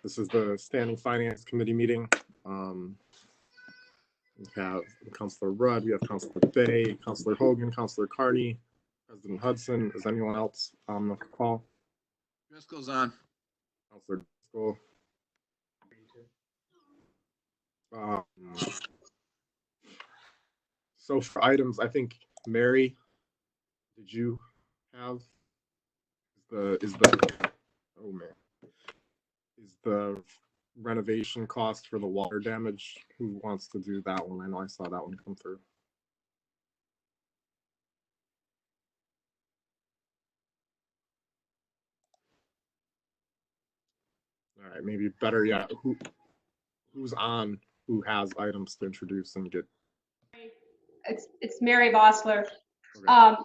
This is the Standing Finance Committee meeting. We have Councilor Rudd, we have Councilor Day, Councilor Hogan, Councilor Carney, President Hudson. Is anyone else on the call? Driscoll's on. Councilor Driscoll. So for items, I think Mary, did you have is the renovation cost for the water damage? Who wants to do that one? I know I saw that one come through. All right, maybe better yet, who's on, who has items to introduce and get? It's Mary Bossler. Okay.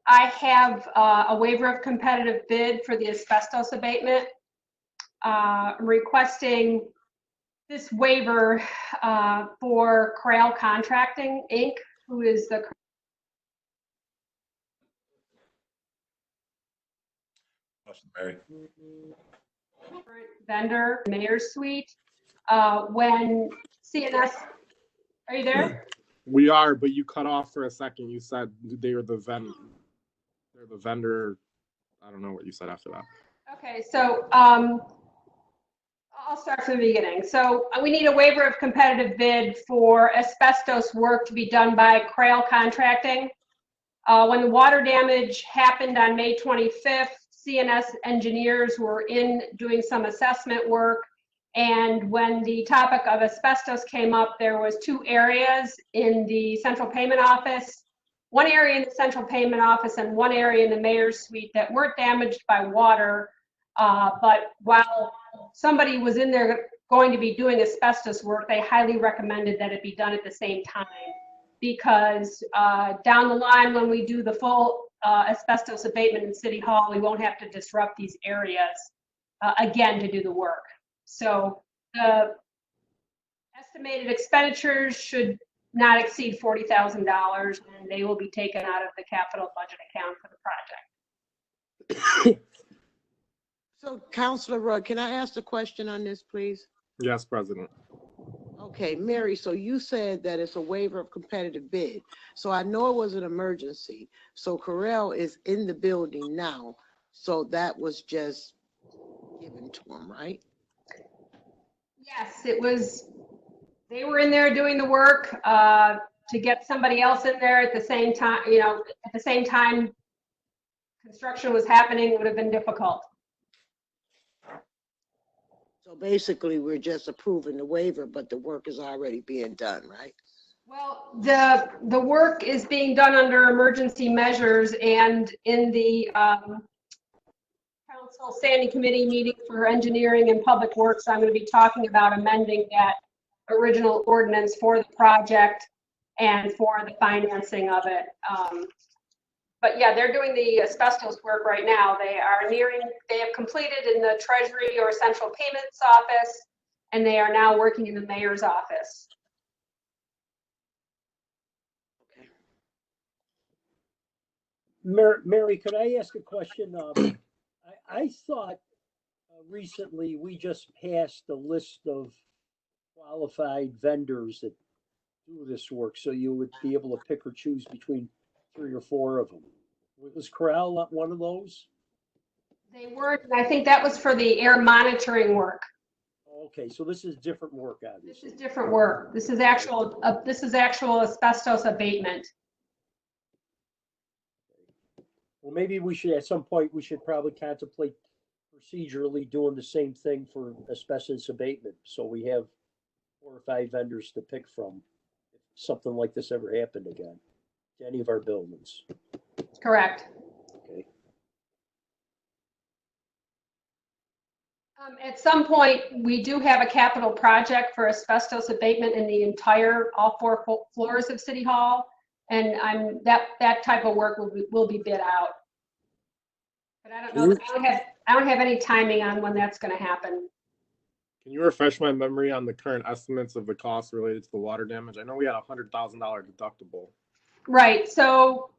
I have a waiver of competitive bid for the asbestos abatement. I'm requesting this waiver for Crail Contracting, Inc., who is the Mary. current vendor, Mayor's Suite. When CNS, are you there? We are, but you cut off for a second. You said they were the vendor. I don't know what you said after that. Okay, so I'll start from the beginning. So we need a waiver of competitive bid for asbestos work to be done by Crail Contracting. When the water damage happened on May 25th, CNS engineers were in doing some assessment work. And when the topic of asbestos came up, there was 2 areas in the central payment office, 1 area in the central payment office and 1 area in the mayor's suite that weren't damaged by water. But while somebody was in there going to be doing asbestos work, they highly recommended that it be done at the same time, because down the line, when we do the full asbestos abatement in City Hall, we won't have to disrupt these areas again to do the work. So the estimated expenditures should not exceed $40,000, and they will be taken out of the capital budget account for the project. So, Councilor Rudd, can I ask a question on this, please? Yes, President. Okay, Mary, so you said that it's a waiver of competitive bid. So I know it was an emergency. So Correll is in the building now. So that was just given to him, right? Yes, it was. They were in there doing the work. To get somebody else in there at the same time, at the same time construction was happening, would have been difficult. So basically, we're just approving the waiver, but the work is already being done, right? Well, the work is being done under emergency measures, and in the Council Standing Committee meeting for Engineering and Public Works, I'm going to be talking about amending that original ordinance for the project and for the financing of it. But yeah, they're doing the asbestos work right now. They have completed in the Treasury or Central Payments Office, and they are now working in the Mayor's office. Okay. Mary, could I ask a question? I thought recently we just passed a list of qualified vendors that do this work, so you would be able to pick or choose between 3 or 4 of them. Was Corral not one of those? They weren't, and I think that was for the air monitoring work. Okay, so this is different work, obviously. This is different work. This is actual asbestos abatement. Well, maybe we should, at some point, we should probably contemplate procedurally doing the same thing for asbestos abatement. So we have 4 or 5 vendors to pick from if something like this ever happened again to any of our buildings. Correct. Okay. At some point, we do have a capital project for asbestos abatement in the entire, all 4 floors of City Hall. And that type of work will be bid out. But I don't know, I don't have any timing on when that's going to happen. Can you refresh my memory on the current estimates of the costs related to the water damage? I know we had a $100,000 deductible. Right. So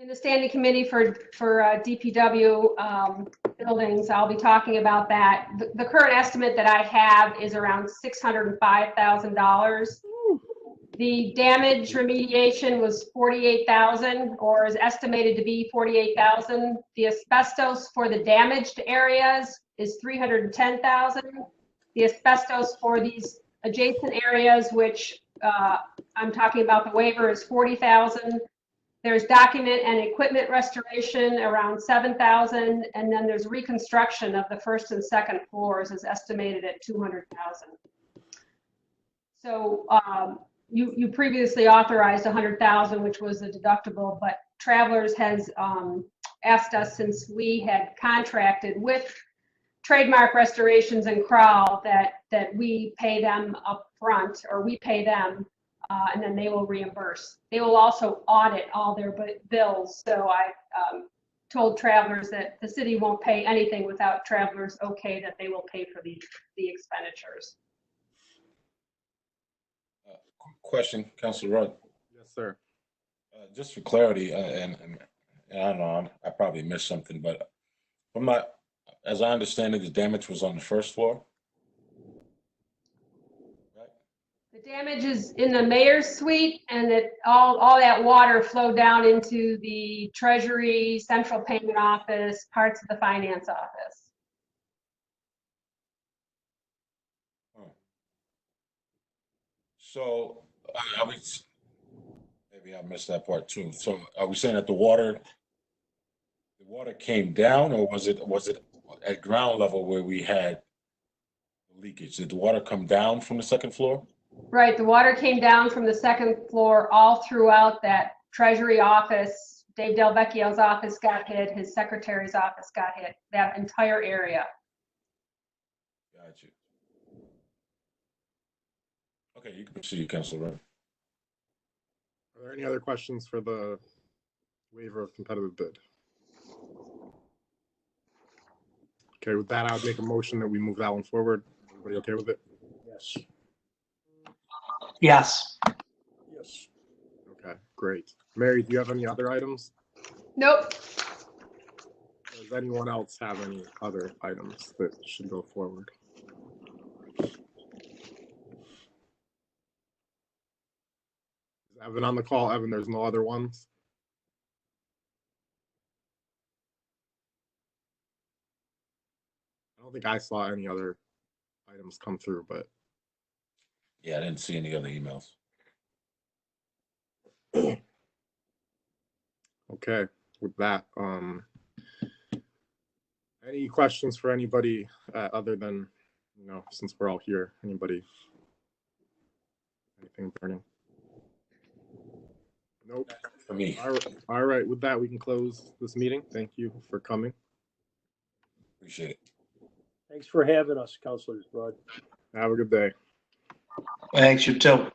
In the standing committee for DPW buildings, I'll be talking about that. The current estimate that I have is around $605,000. The damage remediation was $48,000, or is estimated to be $48,000. The asbestos for the damaged areas is $310,000. The asbestos for these adjacent areas, which I'm talking about the waiver, is $40,000. There's document and equipment restoration around $7,000, and then there's reconstruction of the first and second floors is estimated at $200,000. So you previously authorized $100,000, which was the deductible, but Travelers has asked us, since we had contracted with Trademark Restorations and Crowell, that we pay them up front, or we pay them, and then they will reimburse. They will also audit all their bills. So I told Travelers that the city won't pay anything without Travelers okay that they will pay for the expenditures. Question, Councilor Rudd. Yes, sir. Just for clarity, and I don't know, I probably missed something, but as I understand it, the damage was on the first floor. The damage is in the mayor's suite, and all that water flowed down into the Treasury, Central Payment Office, parts of the Finance Office. So maybe I missed that part too. So are we saying that the water came down, or was it at ground level where we had leakage? Did the water come down from the second floor? Right, the water came down from the second floor all throughout that Treasury office. Dave Delvecchio's office got hit, his secretary's office got hit, that entire area. Got you. Okay, you can proceed, Councilor Rudd. Are there any other questions for the waiver of competitive bid? Okay, with that, I would make a motion that we move that one forward. Everybody okay with it? Yes. Yes. Yes. Okay, great. Mary, do you have any other items? Nope. Does anyone else have any other items that should go forward? Is Evan on the call? Evan, there's no other ones? I don't think I saw any other items come through, but Yeah, I didn't see any other emails. okay. With that, any questions for anybody other than, since we're all here, anybody? Anything burning? Nope. For me. All right. With that, we can close this meeting. Thank you for coming. Appreciate it. Thanks for having us, Councilor Rudd. Have a good day. Thanks, you too.